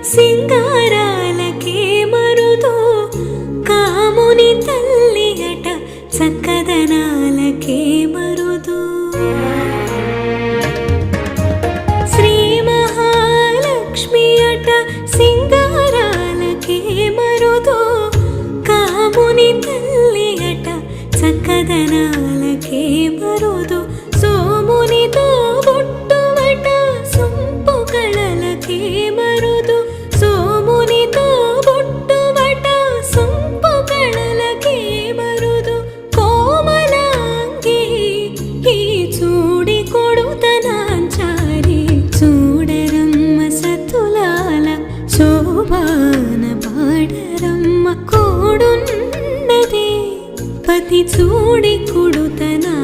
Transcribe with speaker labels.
Speaker 1: సింగారాలకే మరుదు కాముని తల్లి అట చక్కదనాలకే మరుదు శ్రీ మహాలక్ష్మి అట సింగారాలకే మరుదు కాముని తల్లి అట చక్కదనాలకే మరుదు సోమునితో బొట్టువట సొంపు కళలకే మరుదు సోమునితో బొట్టువట సొంపు కళలకే మరుదు కోమలాంగి ఈ చూడి కొడుతనాంచారి చూడరమ్మ సతులాల శోభాన పాడరమ్మ కోడున్నదే పతి చూడి కొడుతనా